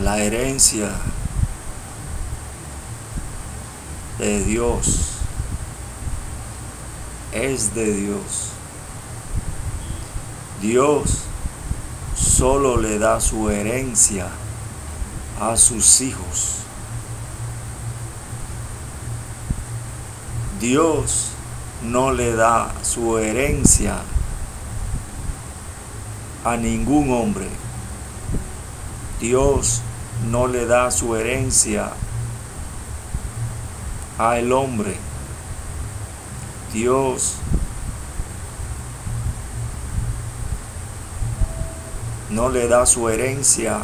La herencia de Dios es de Dios. Dios solo le da su herencia a sus hijos. Dios no le da su herencia a ningún hombre. Dios no le da su herencia al hombre. Dios no le da su herencia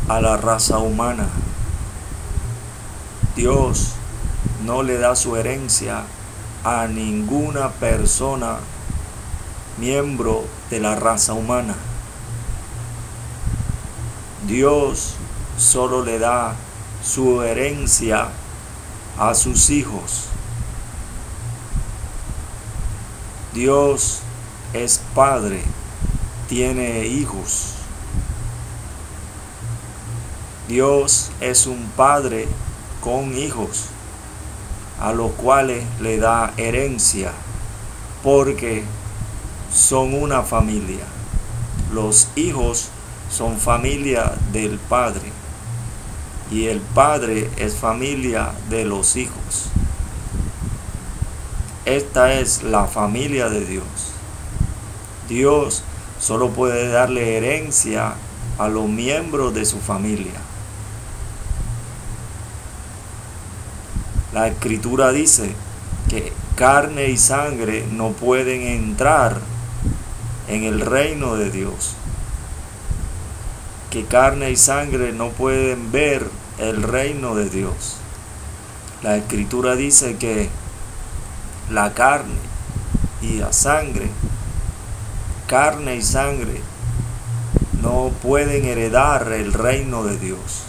a la raza humana. Dios no le da su herencia a ninguna persona miembro de la raza humana. Dios solo le da su herencia a sus hijos. Dios es padre, tiene hijos. Dios es un padre con hijos, a los cuales le da herencia, porque son una familia. Los hijos son familia del Padre, y el Padre es familia de los hijos. Esta es la familia de Dios. Dios solo puede darle herencia a los miembros de su familia. La Escritura dice que carne y sangre no pueden entrar en el reino de Dios. Que carne y sangre no pueden ver el reino de Dios. La Escritura dice que la carne y la sangre, carne y sangre, no pueden heredar el reino de Dios.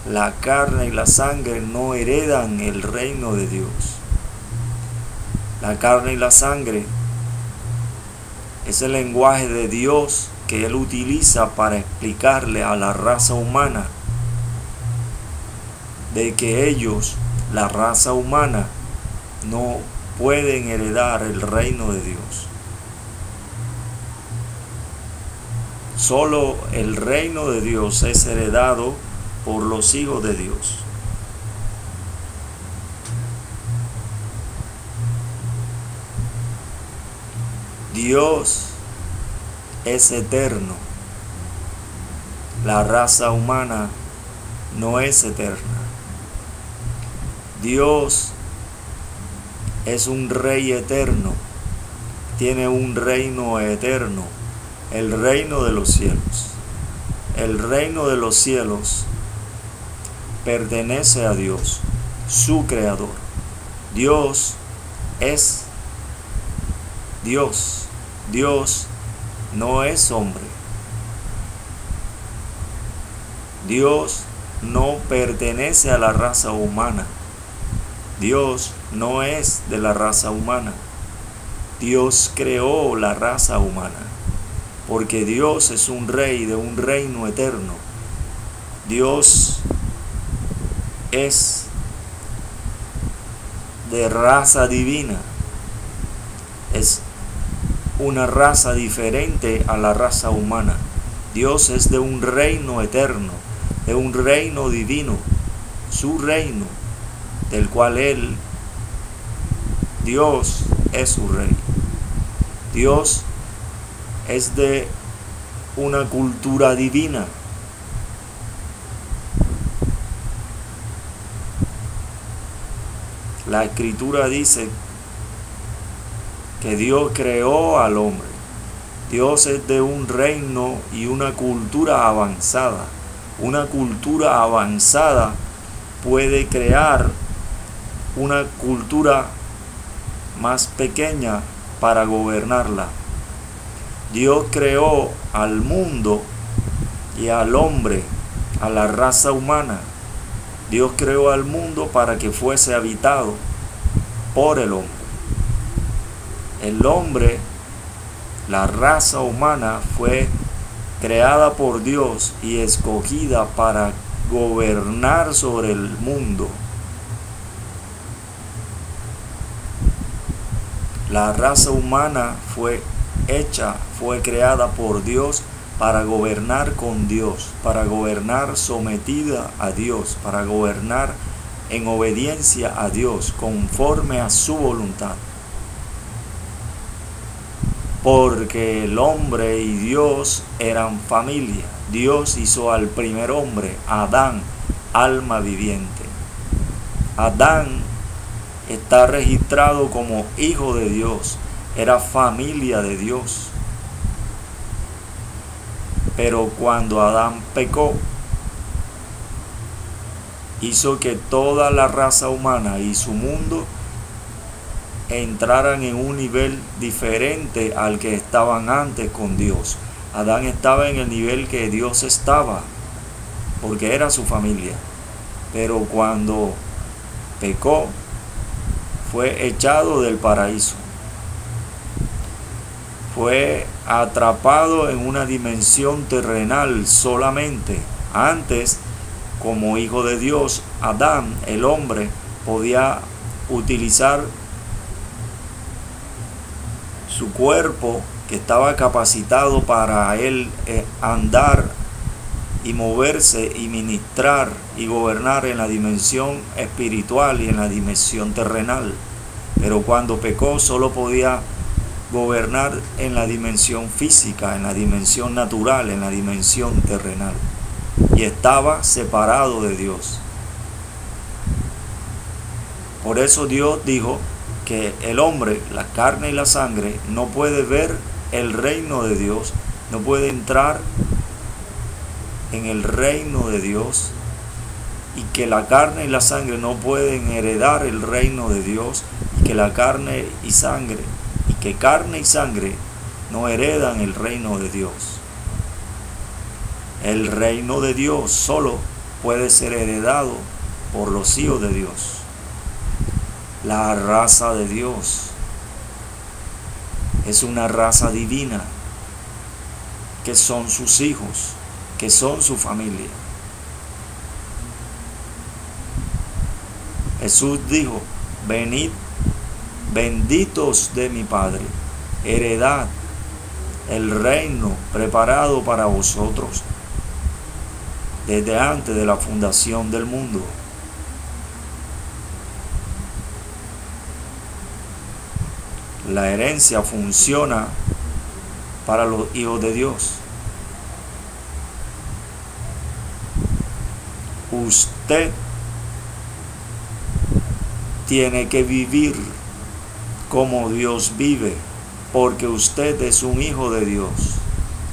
La carne y la sangre no heredan el reino de Dios. La carne y la sangre es el lenguaje de Dios que Él utiliza para explicarle a la raza humana de que ellos, la raza humana, no pueden heredar el reino de Dios. Solo el reino de Dios es heredado por los hijos de Dios. Dios es eterno. La raza humana no es eterna. Dios es un rey eterno. Tiene un reino eterno, el reino de los cielos. El reino de los cielos pertenece a Dios, su creador. Dios es Dios. Dios no es hombre. Dios no pertenece a la raza humana. Dios no es de la raza humana. Dios creó la raza humana, porque Dios es un rey de un reino eterno. Dios es de raza divina. Es una raza diferente a la raza humana. Dios es de un reino eterno, de un reino divino, su reino, del cual Dios es su rey. Dios es de una cultura divina. La Escritura dice que Dios creó al hombre. Dios es de un reino y una cultura avanzada. Una cultura avanzada puede crear una cultura más pequeña para gobernarla. Dios creó al mundo y al hombre, a la raza humana. Dios creó al mundo para que fuese habitado por el hombre. El hombre, la raza humana, fue creada por Dios y escogida para gobernar sobre el mundo. La raza humana fue creada por Dios para gobernar con Dios, para gobernar sometida a Dios, para gobernar en obediencia a Dios, conforme a su voluntad. Porque el hombre y Dios eran familia. Dios hizo al primer hombre, Adán, alma viviente. Adán está registrado como hijo de Dios, era familia de Dios. Pero cuando Adán pecó, hizo que toda la raza humana y su mundo entraran en un nivel diferente al que estaban antes con Dios. Adán estaba en el nivel que Dios estaba, porque era su familia. Pero cuando pecó, fue echado del paraíso. Fue atrapado en una dimensión terrenal solamente. Antes, como hijo de Dios, Adán, el hombre, podía utilizar su cuerpo, que estaba capacitado para él andar y moverse y ministrar y gobernar en la dimensión espiritual y en la dimensión terrenal. Pero cuando pecó, solo podía gobernar en la dimensión física, en la dimensión natural, en la dimensión terrenal, y estaba separado de Dios. Por eso Dios dijo que el hombre, la carne y la sangre, no puede ver el reino de Dios, no puede entrar en el reino de Dios, y que la carne y la sangre no pueden heredar el reino de Dios, y que la carne y sangre no heredan el reino de Dios. El reino de Dios solo puede ser heredado por los hijos de Dios. La raza de Dios es una raza divina, que son sus hijos, que son su familia. Jesús dijo: venid, benditos de mi Padre, heredad el reino preparado para vosotros desde antes de la fundación del mundo. La herencia funciona para los hijos de Dios. Usted tiene que vivir como Dios vive, porque usted es un hijo de Dios.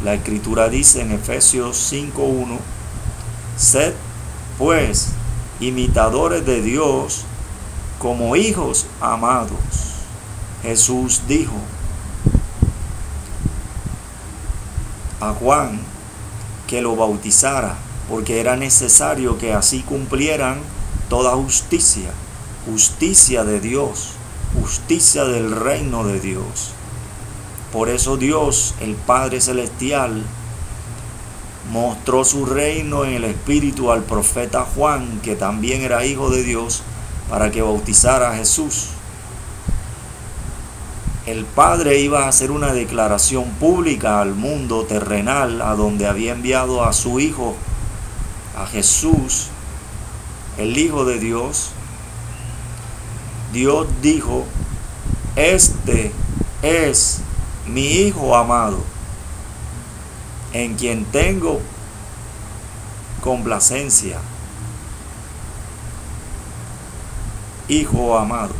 La Escritura dice en Efesios 5:1: sed pues imitadores de Dios como hijos amados. Jesús dijo a Juan que lo bautizara, porque era necesario que así cumplieran toda justicia, justicia de Dios, justicia del reino de Dios. Por eso Dios, el Padre Celestial, mostró su reino en el Espíritu al profeta Juan, que también era hijo de Dios, para que bautizara a Jesús. El Padre iba a hacer una declaración pública al mundo terrenal, a donde había enviado a su Hijo, a Jesús, el Hijo de Dios. Dios dijo: este es mi Hijo amado, en quien tengo complacencia. Hijo amado.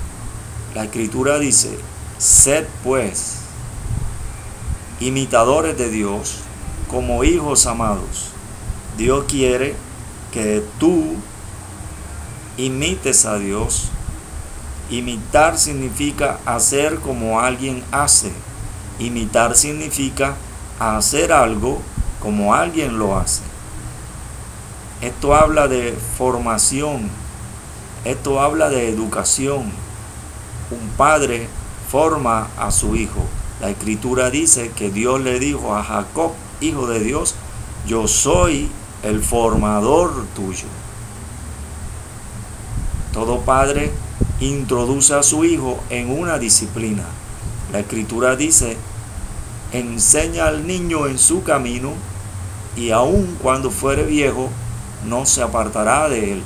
La Escritura dice: sed pues imitadores de Dios como hijos amados. Dios quiere que tú imites a Dios. Imitar significa hacer como alguien hace. Imitar significa hacer algo como alguien lo hace. Esto habla de formación. Esto habla de educación. Un padre forma a su hijo. La Escritura dice que Dios le dijo a Jacob, hijo de Dios: Yo soy el formador tuyo. Todo padre introduce a su hijo en una disciplina. La Escritura dice: enseña al niño en su camino, y aun cuando fuere viejo, no se apartará de él.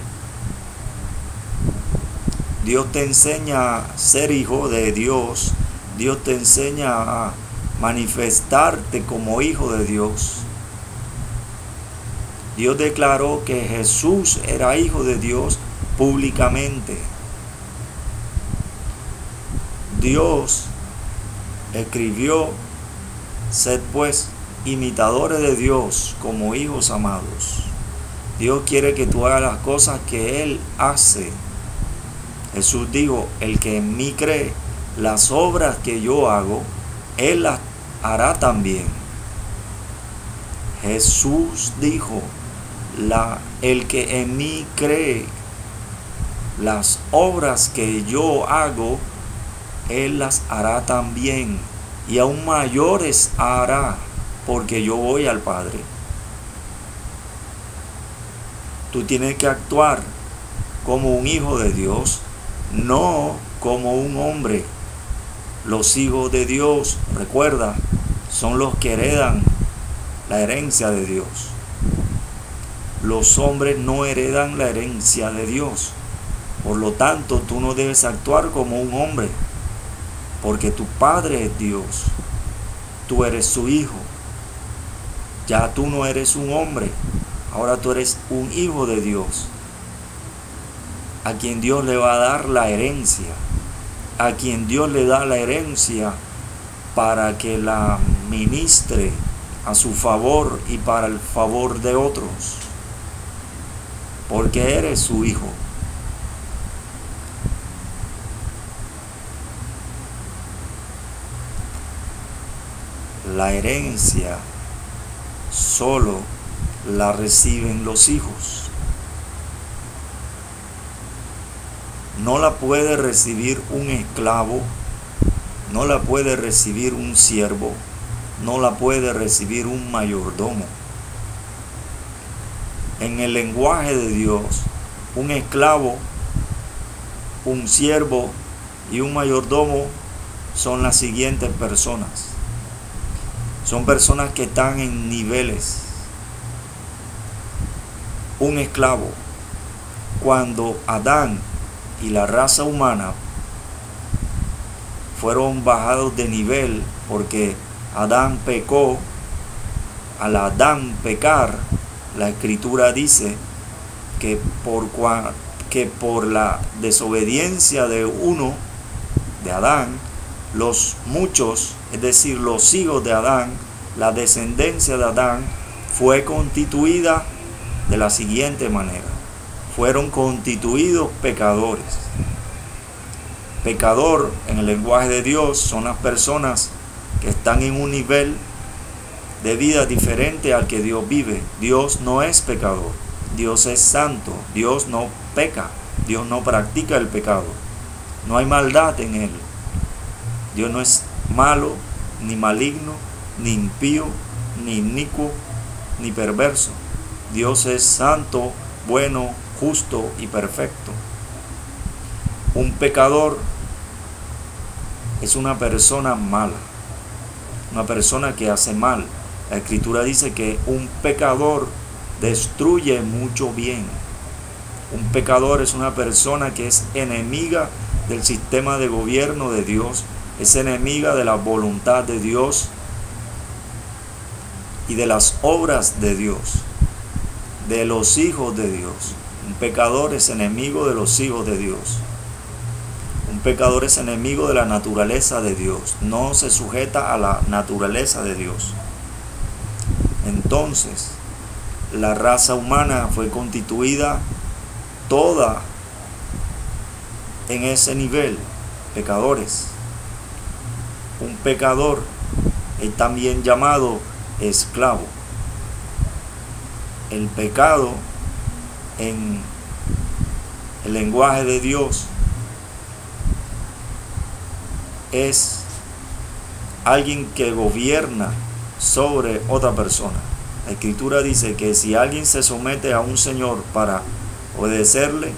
Dios te enseña a ser hijo de Dios. Dios te enseña a manifestarte como hijo de Dios. Dios declaró que Jesús era hijo de Dios públicamente. Dios escribió: sed pues imitadores de Dios como hijos amados. Dios quiere que tú hagas las cosas que Él hace. Jesús dijo: el que en mí cree, las obras que yo hago, Él las hará también. Jesús dijo: el que en mí cree, las obras que yo hago, Él las hará también, y aún mayores hará, porque yo voy al Padre. Tú tienes que actuar como un hijo de Dios, no como un hombre. Los hijos de Dios, recuerda, son los que heredan la herencia de Dios. Los hombres no heredan la herencia de Dios. Por lo tanto, tú no debes actuar como un hombre, porque tu Padre es Dios. Tú eres su hijo. Ya tú no eres un hombre, ahora tú eres un hijo de Dios, a quien Dios le va a dar la herencia, a quien Dios le da la herencia para que la ministre a su favor y para el favor de otros, porque eres su hijo. La herencia solo la reciben los hijos. No la puede recibir un esclavo, no la puede recibir un siervo, no la puede recibir un mayordomo. En el lenguaje de Dios, un esclavo, un siervo y un mayordomo son las siguientes personas. Son personas que están en niveles. Un esclavo, cuando Adán y la raza humana fueron bajados de nivel porque Adán pecó, al Adán pecar, la Escritura dice que por la desobediencia de uno, de Adán, los muchos, es decir, los hijos de Adán, la descendencia de Adán, fue constituida de la siguiente manera: fueron constituidos pecadores. Pecador en el lenguaje de Dios son las personas que están en un nivel de vida diferente al que Dios vive. Dios no es pecador, Dios es santo, Dios no peca, Dios no practica el pecado, no hay maldad en Él. Dios no es malo, ni maligno, ni impío, ni inicuo, ni perverso. Dios es santo, bueno, justo y perfecto. Un pecador es una persona mala, una persona que hace mal. La Escritura dice que un pecador destruye mucho bien. Un pecador es una persona que es enemiga del sistema de gobierno de Dios, es enemiga de la voluntad de Dios y de las obras de Dios, de los hijos de Dios. Un pecador es enemigo de los hijos de Dios. Un pecador es enemigo de la naturaleza de Dios, no se sujeta a la naturaleza de Dios. Entonces, la raza humana fue constituida toda en ese nivel, pecadores. Un pecador es también llamado esclavo. El pecado en el lenguaje de Dios es alguien que gobierna sobre otra persona. La Escritura dice que si alguien se somete a un señor para obedecerle,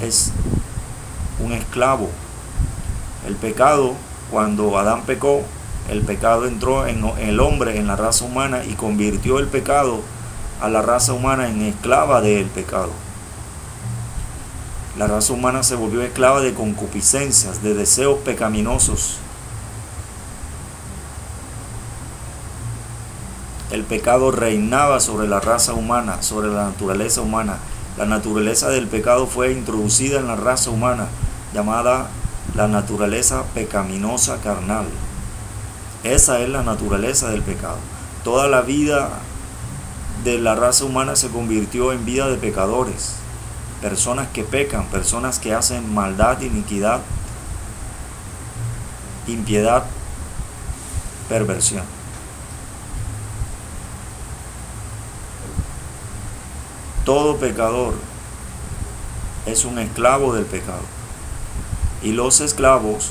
es un esclavo. El pecado, cuando Adán pecó, el pecado entró en el hombre, en la raza humana, y convirtió el pecado a la raza humana en esclava del pecado. La raza humana se volvió esclava de concupiscencias, de deseos pecaminosos. El pecado reinaba sobre la raza humana, sobre la naturaleza humana. La naturaleza del pecado fue introducida en la raza humana, llamada la naturaleza pecaminosa carnal. Esa es la naturaleza del pecado. Toda la vida de la raza humana se convirtió en vida de pecadores. Personas que pecan, personas que hacen maldad, iniquidad, impiedad, perversión. Todo pecador es un esclavo del pecado. Y los esclavos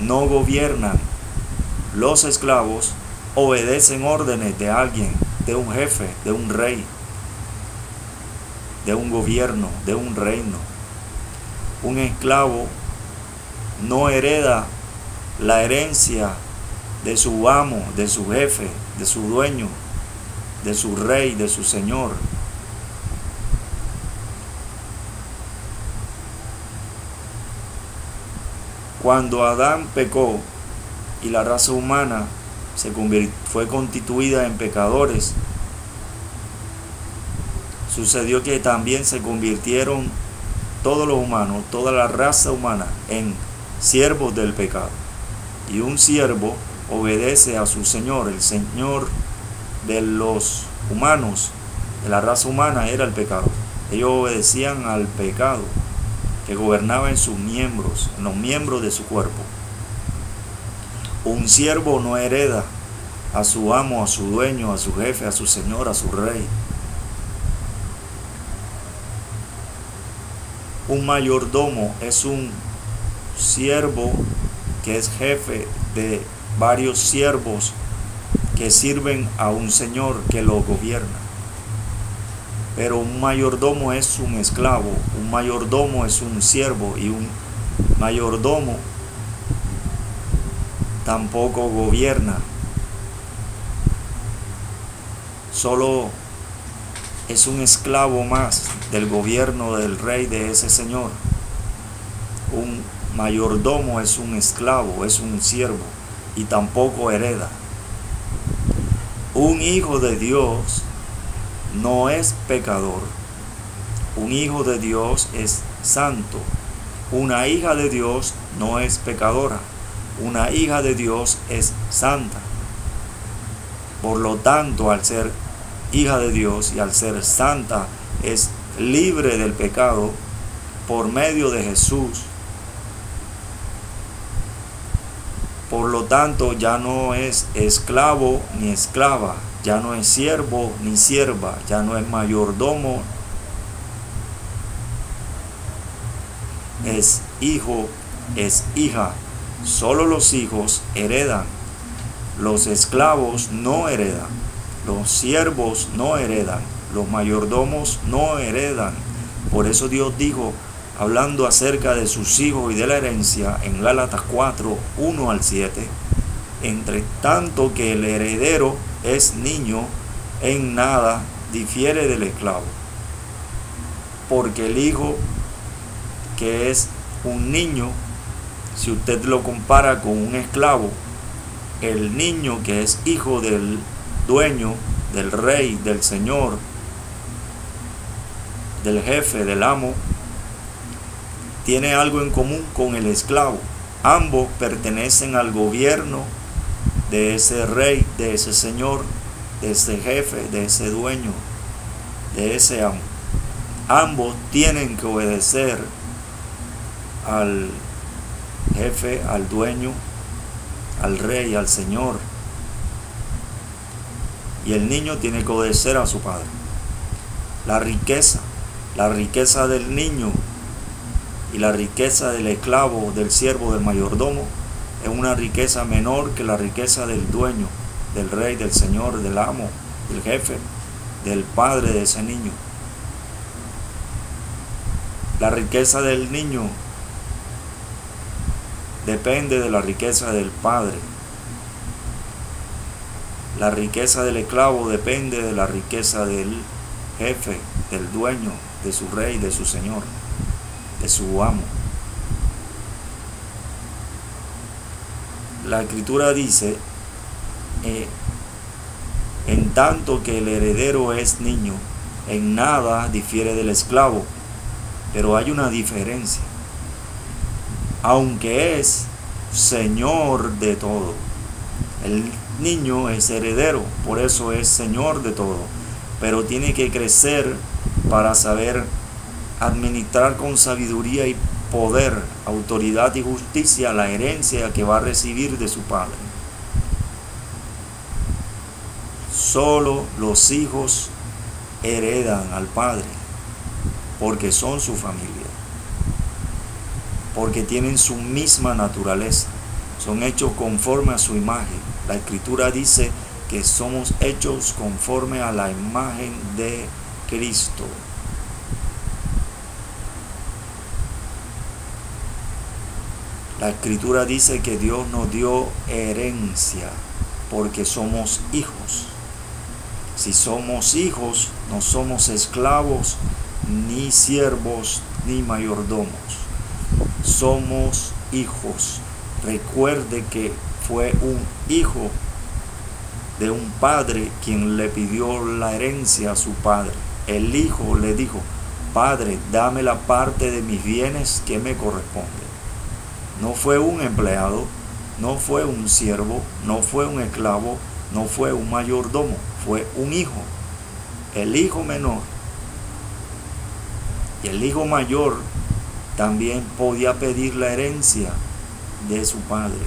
no gobiernan. Los esclavos obedecen órdenes de alguien, de un jefe, de un rey, de un gobierno, de un reino. Un esclavo no hereda la herencia de su amo, de su jefe, de su dueño, de su rey, de su señor. Cuando Adán pecó y la raza humana fue constituida en pecadores, sucedió que también se convirtieron todos los humanos, toda la raza humana, en siervos del pecado. Y un siervo obedece a su señor. El señor de los humanos, de la raza humana, era el pecado. Ellos obedecían al pecado que gobernaba en sus miembros, en los miembros de su cuerpo. Un siervo no hereda a su amo, a su dueño, a su jefe, a su señor, a su rey. Un mayordomo es un siervo que es jefe de varios siervos que sirven a un señor que lo gobierna. Pero un mayordomo es un esclavo, un mayordomo es un siervo, y un mayordomo tampoco gobierna. Solo es un esclavo más del gobierno del rey, de ese señor. Un mayordomo es un esclavo, es un siervo, y tampoco hereda. Un hijo de Dios no es pecador. Un hijo de Dios es santo. Una hija de Dios no es pecadora. Una hija de Dios es santa. Por lo tanto, al ser hija de Dios y al ser santa, es libre del pecado por medio de Jesús. Por lo tanto, ya no es esclavo ni esclava, ya no es siervo ni sierva, ya no es mayordomo, es hijo, es hija. Solo los hijos heredan. Los esclavos no heredan. Los siervos no heredan. Los mayordomos no heredan. Por eso Dios dijo, hablando acerca de sus hijos y de la herencia, en Gálatas 4, 1 al 7, entre tanto que el heredero es niño, en nada difiere del esclavo. Porque el hijo, que es un niño, si usted lo compara con un esclavo, el niño que es hijo del dueño, del rey, del señor, del jefe, del amo, tiene algo en común con el esclavo. Ambos pertenecen al gobierno de ese rey, de ese señor, de ese jefe, de ese dueño, de ese amo. Ambos tienen que obedecer al jefe, al dueño, al rey, al señor. Y el niño tiene que obedecer a su padre. La riqueza del niño y la riqueza del esclavo, del siervo, del mayordomo, es una riqueza menor que la riqueza del dueño, del rey, del señor, del amo, del jefe, del padre de ese niño. La riqueza del niño depende de la riqueza del padre. La riqueza del esclavo depende de la riqueza del jefe, del dueño, de su rey, de su señor, de su amo. La escritura dice, en tanto que el heredero es niño, en nada difiere del esclavo, pero hay una diferencia. Aunque es señor de todo, el niño es heredero, por eso es señor de todo, pero tiene que crecer para saber administrar con sabiduría y poder, autoridad y justicia la herencia que va a recibir de su padre. Solo los hijos heredan al padre, porque son su familia, porque tienen su misma naturaleza, son hechos conforme a su imagen. La escritura dice que somos hechos conforme a la imagen de Cristo. La escritura dice que Dios nos dio herencia porque somos hijos. Si somos hijos, no somos esclavos, ni siervos, ni mayordomos. Somos hijos. Recuerde que fue un hijo de un padre quien le pidió la herencia a su padre. El hijo le dijo: Padre, dame la parte de mis bienes que me corresponde. No fue un empleado, no fue un siervo, no fue un esclavo, no fue un mayordomo, fue un hijo. El hijo menor y el hijo mayor también podía pedir la herencia de su padre,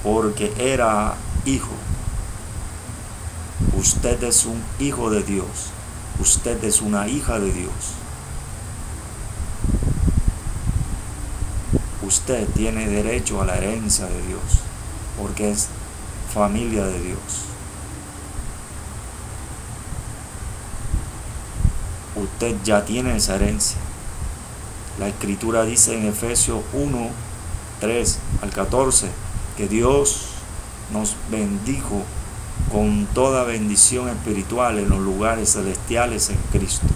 porque era hijo. Usted es un hijo de Dios, usted es una hija de Dios. Usted tiene derecho a la herencia de Dios, porque es familia de Dios. Usted ya tiene esa herencia. La escritura dice en Efesios 1, 3 al 14, que Dios nos bendijo con toda bendición espiritual en los lugares celestiales en Cristo.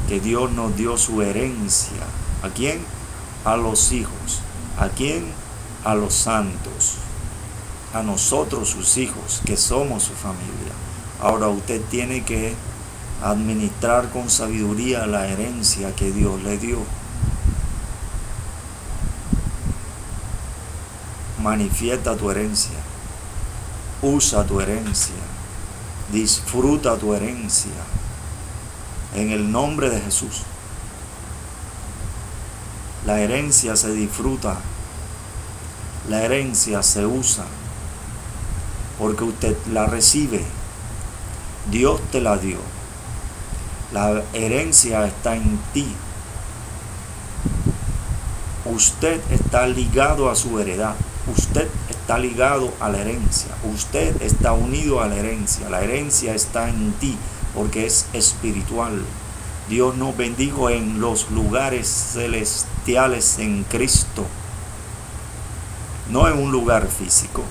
Que Dios nos dio su herencia. ¿A quién? A los hijos. ¿A quién? A los santos. A nosotros, sus hijos, que somos su familia. Ahora usted tiene que administrar con sabiduría la herencia que Dios le dio. Manifiesta tu herencia. Usa tu herencia. Disfruta tu herencia. En el nombre de Jesús. La herencia se disfruta. La herencia se usa. Porque usted la recibe. Dios te la dio. La herencia está en ti. Usted está ligado a su heredad. Usted está ligado a la herencia. Usted está unido a la herencia. La herencia está en ti porque es espiritual. Dios nos bendijo en los lugares celestiales en Cristo. No en un lugar físico.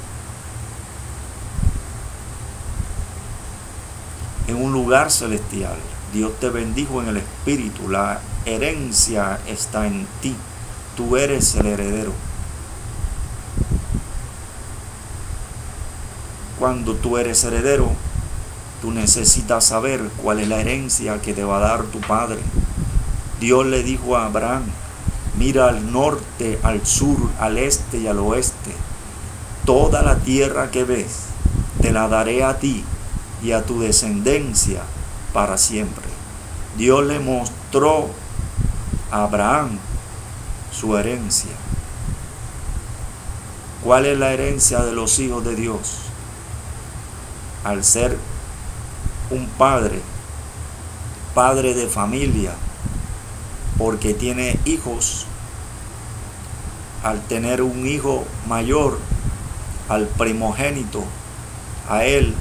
En un lugar celestial. Dios te bendijo en el espíritu. La herencia está en ti. Tú eres el heredero. Cuando tú eres heredero, tú necesitas saber cuál es la herencia que te va a dar tu padre. Dios le dijo a Abraham: mira al norte, al sur, al este y al oeste. Toda la tierra que ves, te la daré a ti y a tu descendencia para siempre. Dios le mostró a Abraham su herencia. ¿Cuál es la herencia de los hijos de Dios? Al ser un padre de familia, porque tiene hijos, al tener un hijo mayor, al primogénito, a él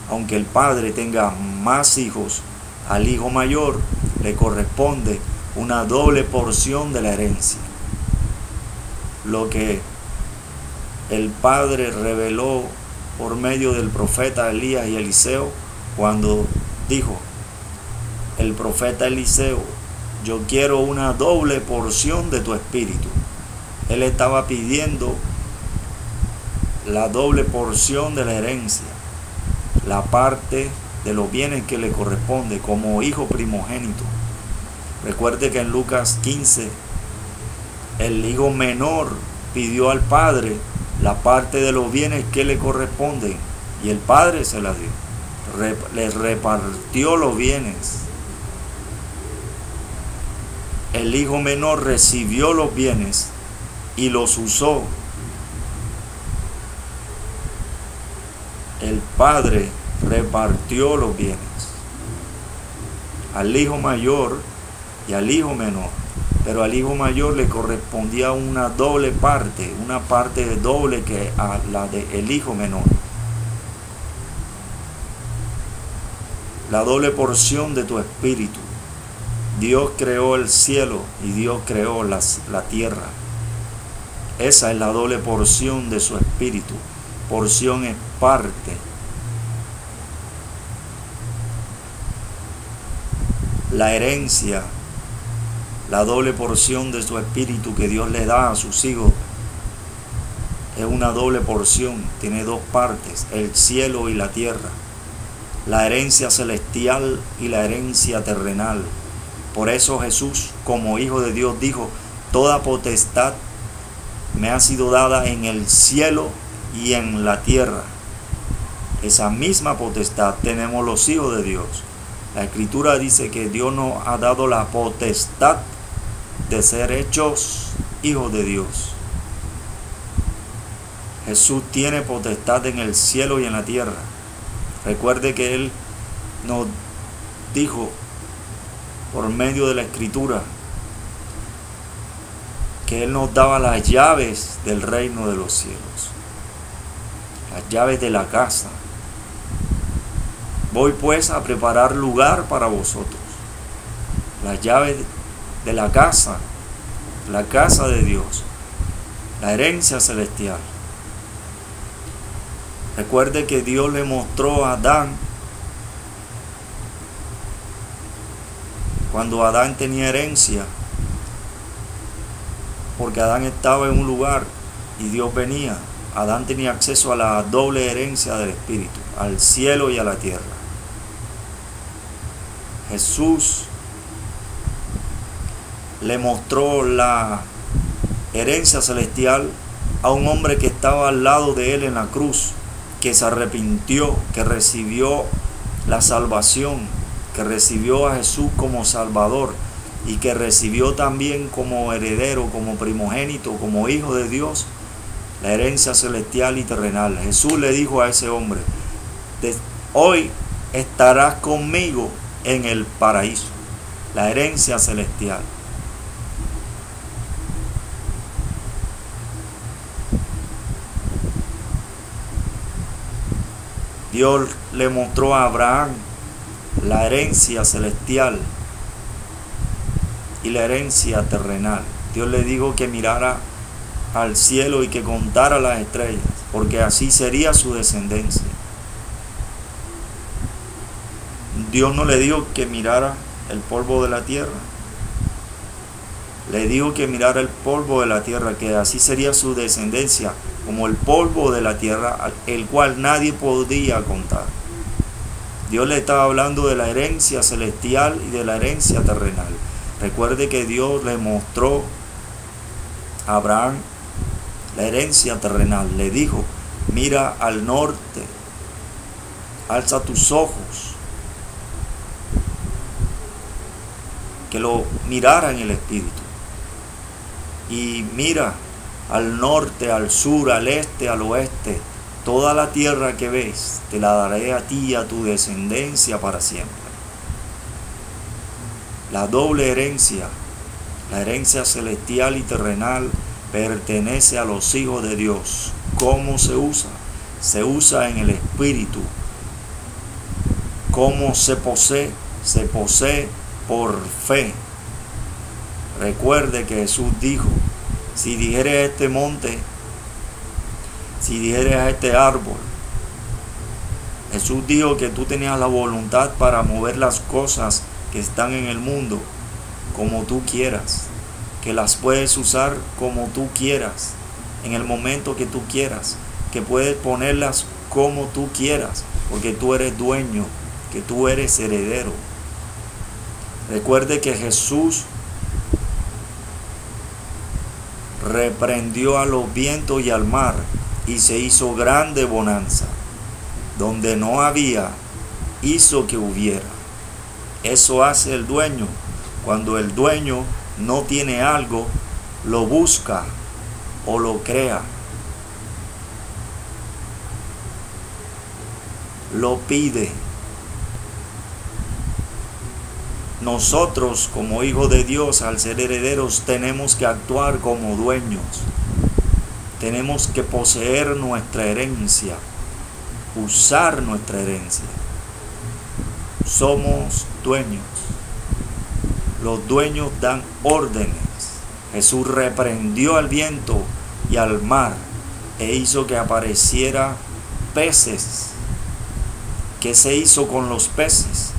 aunque el padre tenga más hijos, al hijo mayor le corresponde una doble porción de la herencia. Lo que el Padre reveló por medio del profeta Elías y Eliseo, cuando dijo el profeta Eliseo: yo quiero una doble porción de tu espíritu. Él estaba pidiendo la doble porción de la herencia, la parte de los bienes que le corresponde como hijo primogénito. Recuerde que en Lucas 15, el hijo menor pidió al padre la parte de los bienes que le corresponden y el padre se la dio. Le repartió los bienes. El hijo menor recibió los bienes y los usó. El padre repartió los bienes al hijo mayor y al hijo menor, pero al hijo mayor le correspondía una doble parte, una parte doble que a la del hijo menor. La doble porción de tu espíritu. Dios creó el cielo y Dios creó la tierra. Esa es la doble porción de su espíritu. Porción es parte. La herencia, la doble porción de su espíritu que Dios le da a sus hijos, es una doble porción, tiene dos partes, el cielo y la tierra, la herencia celestial y la herencia terrenal. Por eso Jesús, como Hijo de Dios, dijo: toda potestad me ha sido dada en el cielo y en la tierra. Esa misma potestad tenemos los hijos de Dios. La Escritura dice que Dios nos ha dado la potestad de ser hechos hijos de Dios. Jesús tiene potestad en el cielo y en la tierra. Recuerde que Él nos dijo por medio de la Escritura que Él nos daba las llaves del reino de los cielos, las llaves de la casa. Voy pues a preparar lugar para vosotros. Las llaves de la casa de Dios, la herencia celestial. Recuerde que Dios le mostró a Adán, cuando Adán tenía herencia, porque Adán estaba en un lugar y Dios venía. Adán tenía acceso a la doble herencia del Espíritu, al cielo y a la tierra. Jesús le mostró la herencia celestial a un hombre que estaba al lado de él en la cruz, que se arrepintió, que recibió la salvación, que recibió a Jesús como Salvador y que recibió también como heredero, como primogénito, como hijo de Dios, la herencia celestial y terrenal. Jesús le dijo a ese hombre: hoy estarás conmigo en el paraíso, la herencia celestial. Dios le mostró a Abraham la herencia celestial y la herencia terrenal. Dios le dijo que mirara al cielo y que contara las estrellas, porque así sería su descendencia. Dios no le dijo que mirara el polvo de la tierra. Le dijo que mirara el polvo de la tierra, que así sería su descendencia, como el polvo de la tierra, el cual nadie podía contar. Dios le estaba hablando de la herencia celestial y de la herencia terrenal. Recuerde que Dios le mostró a Abraham la herencia terrenal. Le dijo: mira al norte, alza tus ojos. Que lo mirara en el Espíritu. Y mira al norte, al sur, al este, al oeste. Toda la tierra que ves, te la daré a ti y a tu descendencia para siempre. La doble herencia, la herencia celestial y terrenal, pertenece a los hijos de Dios. ¿Cómo se usa? Se usa en el Espíritu. ¿Cómo se posee? Se posee por fe. Recuerde que Jesús dijo, si dijeres a este monte, si dijeres a este árbol, Jesús dijo que tú tenías la voluntad para mover las cosas que están en el mundo como tú quieras, que las puedes usar como tú quieras, en el momento que tú quieras, que puedes ponerlas como tú quieras, porque tú eres dueño, que tú eres heredero. Recuerde que Jesús reprendió a los vientos y al mar y se hizo grande bonanza. Donde no había, hizo que hubiera. Eso hace el dueño. Cuando el dueño no tiene algo, lo busca o lo crea. Lo pide. Nosotros, como hijos de Dios, al ser herederos, tenemos que actuar como dueños. Tenemos que poseer nuestra herencia, usar nuestra herencia. Somos dueños. Los dueños dan órdenes. Jesús reprendió al viento y al mar e hizo que apareciera peces. ¿Qué se hizo con los peces?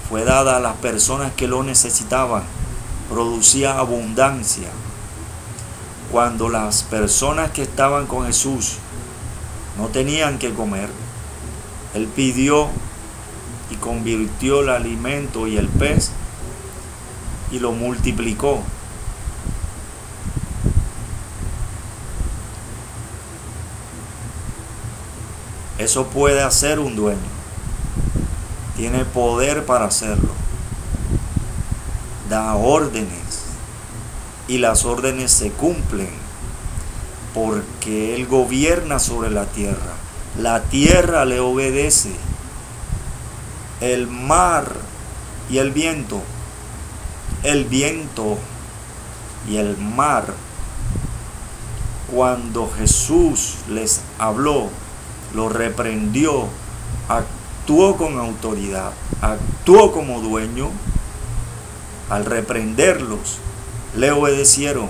Fue dada a las personas que lo necesitaban. Producía abundancia. Cuando las personas que estaban con Jesús no tenían que comer, Él pidió y convirtió el alimento y el pez y lo multiplicó. Eso puede hacer un dueño. Tiene poder para hacerlo. Da órdenes y las órdenes se cumplen porque Él gobierna sobre la tierra. La tierra le obedece. El mar y el viento y el mar, cuando Jesús les habló, lo reprendió, actuó con autoridad, actuó como dueño. Al reprenderlos, le obedecieron.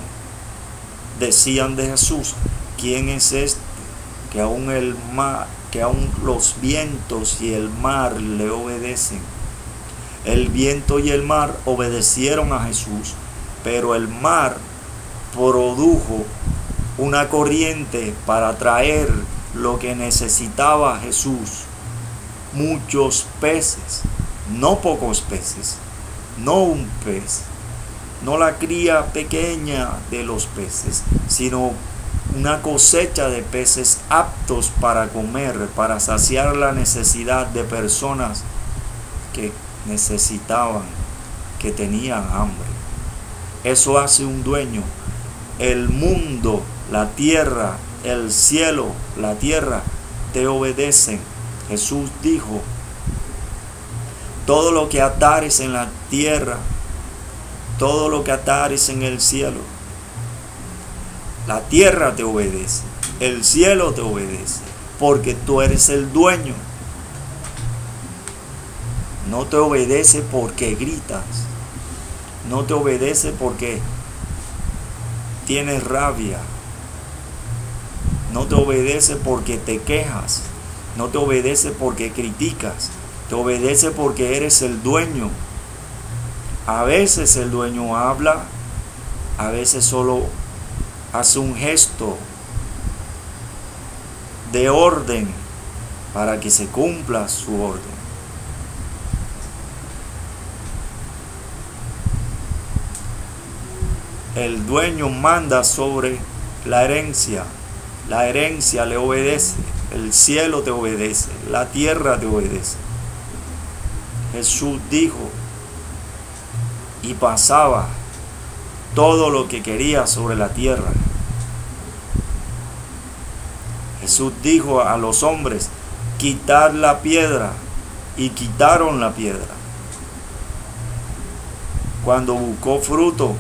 Decían de Jesús, ¿quién es este que aún los vientos y el mar le obedecen? El viento y el mar obedecieron a Jesús, pero el mar produjo una corriente para traer lo que necesitaba Jesús. Muchos peces, no pocos peces, no un pez, no la cría pequeña de los peces, sino una cosecha de peces aptos para comer, para saciar la necesidad de personas que necesitaban, que tenían hambre. Eso hace un dueño. El mundo, la tierra, el cielo, la tierra, te obedecen. Jesús dijo, todo lo que atares en la tierra, todo lo que atares en el cielo, la tierra te obedece, el cielo te obedece, porque tú eres el dueño. No te obedece porque gritas, no te obedece porque tienes rabia, no te obedece porque te quejas, no te obedece porque criticas, te obedece porque eres el dueño. A veces el dueño habla, a veces solo hace un gesto de orden para que se cumpla su orden. El dueño manda sobre la herencia le obedece, el cielo te obedece, la tierra te obedece. Jesús dijo y pasaba todo lo que quería sobre la tierra. Jesús dijo a los hombres, quitad la piedra, y quitaron la piedra. Cuando buscó fruto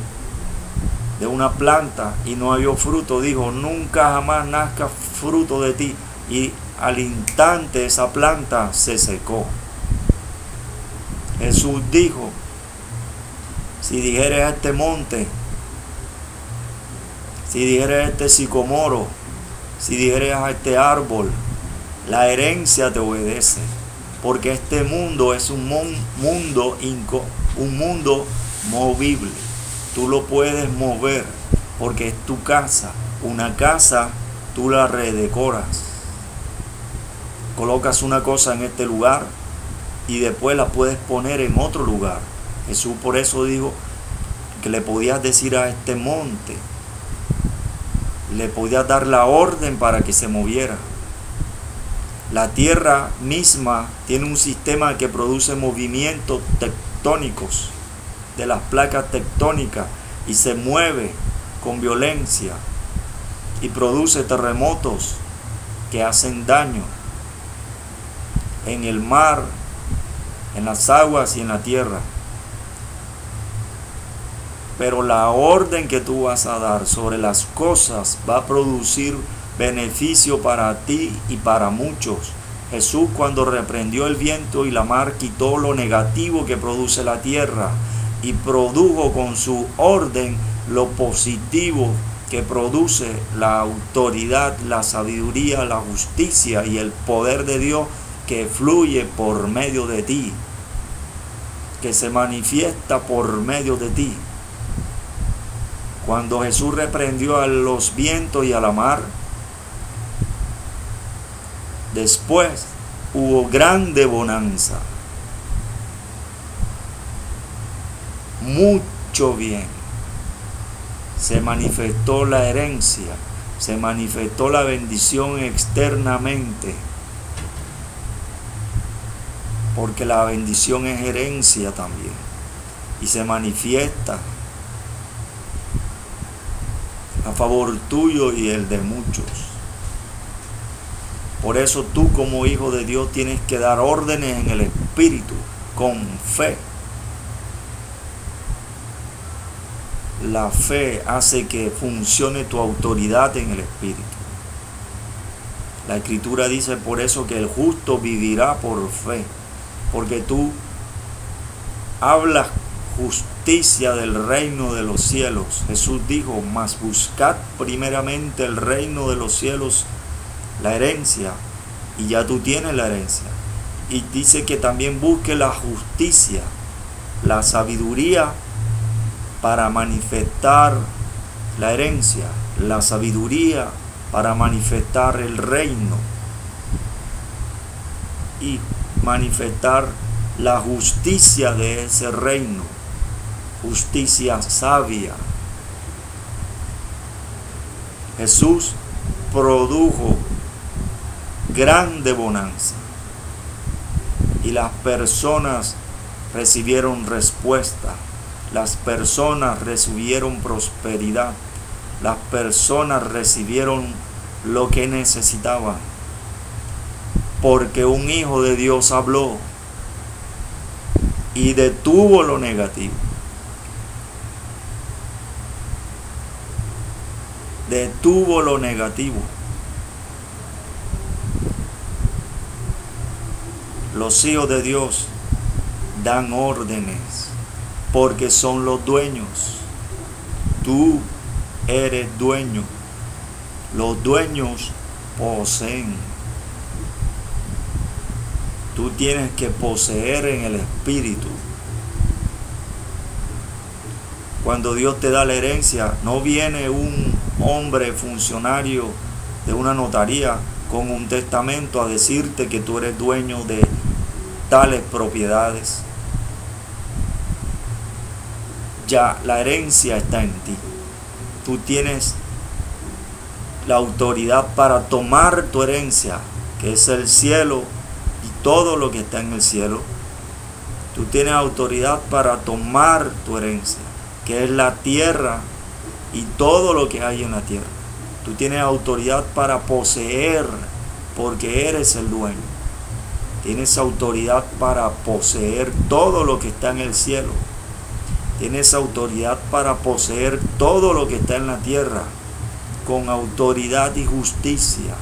de una planta y no halló fruto, dijo, nunca jamás nazca fruto de ti, y al instante esa planta se secó. Jesús dijo, si dijeres a este monte, si dijeres a este sicomoro, si dijeres a este árbol, la herencia te obedece, porque este mundo es un mundo movible. Tú lo puedes mover, porque es tu casa. Una casa, tú la redecoras. Colocas una cosa en este lugar y después la puedes poner en otro lugar. Jesús por eso dijo que le podías decir a este monte, le podías dar la orden para que se moviera. La tierra misma tiene un sistema que produce movimientos tectónicos de las placas tectónicas y se mueve con violencia y produce terremotos que hacen daño en el mar, en las aguas y en la tierra. Pero la orden que tú vas a dar sobre las cosas va a producir beneficio para ti y para muchos. Jesús, cuando reprendió el viento y la mar, quitó lo negativo que produce la tierra y produjo con su orden lo positivo que produce la autoridad, la sabiduría, la justicia y el poder de Dios que fluye por medio de ti, que se manifiesta por medio de ti. Cuando Jesús reprendió a los vientos y a la mar, después hubo grande bonanza, mucho bien. Se manifestó la herencia, se manifestó la bendición externamente, porque la bendición es herencia también, y se manifiesta a favor tuyo y el de muchos. Por eso tú, como hijo de Dios, tienes que dar órdenes en el Espíritu con fe. La fe hace que funcione tu autoridad en el Espíritu. La Escritura dice por eso que el justo vivirá por fe, porque tú hablas justicia del reino de los cielos. Jesús dijo, mas buscad primeramente el reino de los cielos, la herencia, y ya tú tienes la herencia. Y dice que también busque la justicia, la sabiduría para manifestar la herencia, la sabiduría para manifestar el reino y manifestar la justicia de ese reino, justicia sabia. Jesús produjo grande bonanza y las personas recibieron respuesta, las personas recibieron prosperidad, las personas recibieron lo que necesitaban, porque un hijo de Dios habló y detuvo lo negativo. Detuvo lo negativo. Los hijos de Dios dan órdenes porque son los dueños. Tú eres dueño. Los dueños poseen. Tú tienes que poseer en el Espíritu. Cuando Dios te da la herencia, no viene un hombre funcionario de una notaría con un testamento a decirte que tú eres dueño de tales propiedades. Ya la herencia está en ti. Tú tienes la autoridad para tomar tu herencia, que es el cielo y todo lo que está en el cielo. Tú tienes autoridad para tomar tu herencia, que es la tierra y todo lo que hay en la tierra. Tú tienes autoridad para poseer, porque eres el dueño. Tienes autoridad para poseer todo lo que está en el cielo. Tienes autoridad para poseer todo lo que está en la tierra, con autoridad y justicia.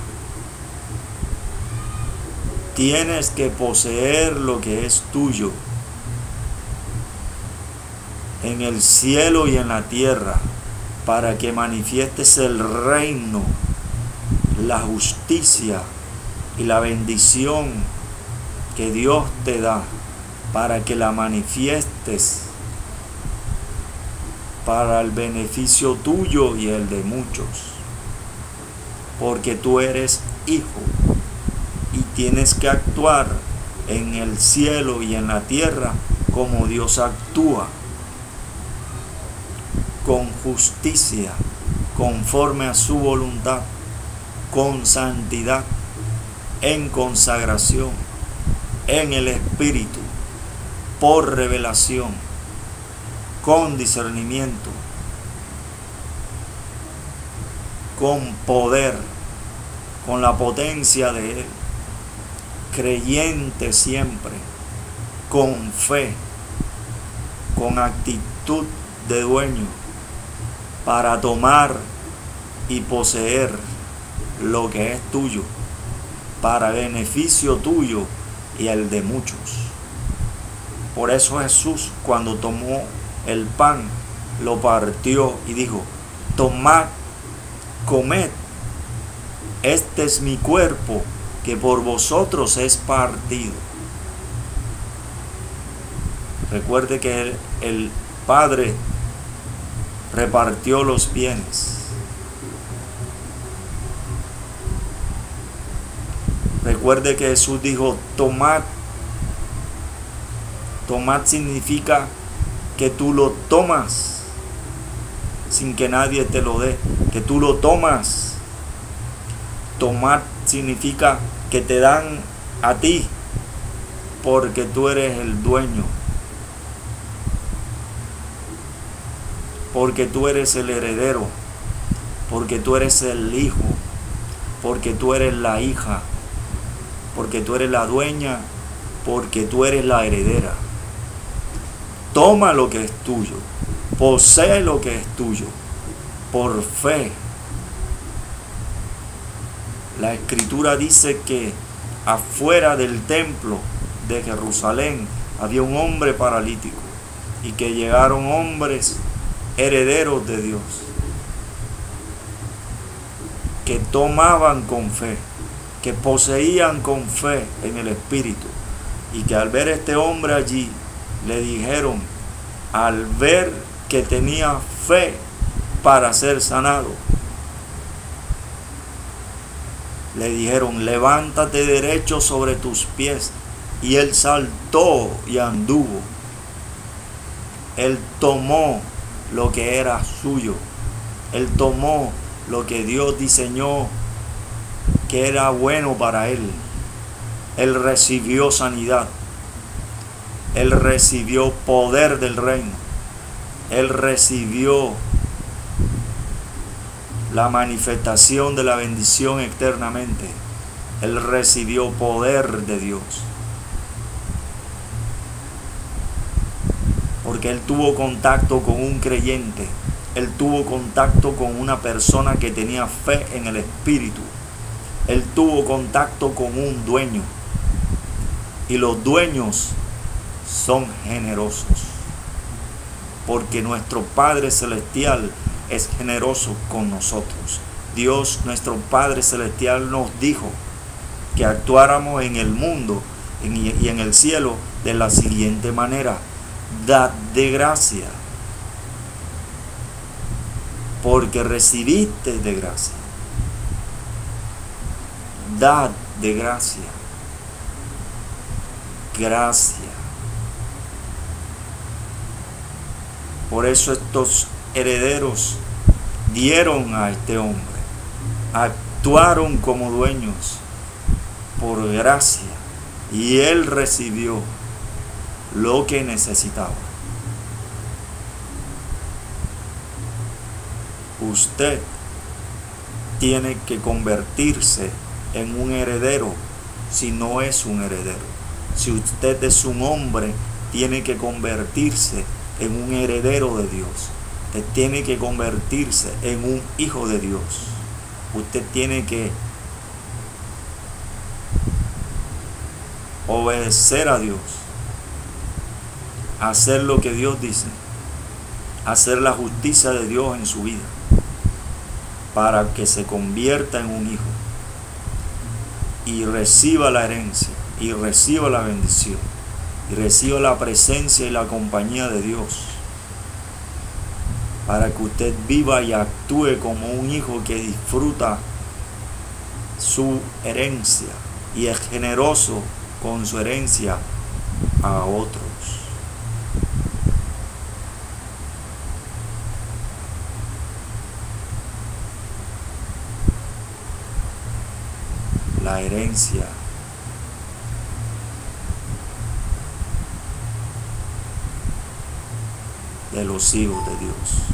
Tienes que poseer lo que es tuyo. en el cielo y en la tierra, para que manifiestes el reino, la justicia y la bendición que Dios te da, para que la manifiestes para el beneficio tuyo y el de muchos, porque tú eres hijo y tienes que actuar en el cielo y en la tierra como Dios actúa, con justicia, conforme a su voluntad, con santidad, en consagración, en el Espíritu, por revelación, con discernimiento, con poder, con la potencia de Él, creyente siempre, con fe, con actitud de dueño, para tomar y poseer lo que es tuyo, para beneficio tuyo y el de muchos. Por eso Jesús, cuando tomó el pan, lo partió y dijo: tomad, comed, este es mi cuerpo que por vosotros es partido. Recuerde que el Padre repartió los bienes. Recuerde que Jesús dijo: tomad. Tomad significa que tú lo tomas sin que nadie te lo dé, que tú lo tomas. Tomad significa que te dan a ti, porque tú eres el dueño, porque tú eres el heredero, porque tú eres el hijo, porque tú eres la hija, porque tú eres la dueña, porque tú eres la heredera. Toma lo que es tuyo, posee lo que es tuyo, por fe. La Escritura dice que afuera del templo de Jerusalén había un hombre paralítico y que llegaron hombres herederos de Dios, que tomaban con fe, que poseían con fe en el Espíritu, y que al ver a este hombre allí, le dijeron, al ver que tenía fe para ser sanado, le dijeron: levántate derecho sobre tus pies. Y él saltó y anduvo. Él tomó lo que era suyo. Él tomó lo que Dios diseñó que era bueno para él. Él recibió sanidad. Él recibió poder del reino. Él recibió la manifestación de la bendición eternamente. Él recibió poder de Dios. Porque él tuvo contacto con un creyente. Él tuvo contacto con una persona que tenía fe en el Espíritu. Él tuvo contacto con un dueño. Y los dueños son generosos, porque nuestro Padre Celestial es generoso con nosotros. Dios, nuestro Padre Celestial, nos dijo que actuáramos en el mundo y en el cielo de la siguiente manera: dad de gracia, porque recibiste de gracia. Dad de gracia. Gracia. Por eso estos herederos dieron a este hombre, actuaron como dueños por gracia, y él recibió lo que necesitaba. Usted tiene que convertirse en un heredero si no es un heredero. Si usted es un hombre, tiene que convertirse en un heredero de Dios. Usted tiene que convertirse en un hijo de Dios. Usted tiene que obedecer a Dios, hacer lo que Dios dice, hacer la justicia de Dios en su vida, para que se convierta en un hijo y reciba la herencia, y reciba la bendición, y reciba la presencia y la compañía de Dios, para que usted viva y actúe como un hijo que disfruta su herencia y es generoso con su herencia a otros. La herencia de los hijos de Dios.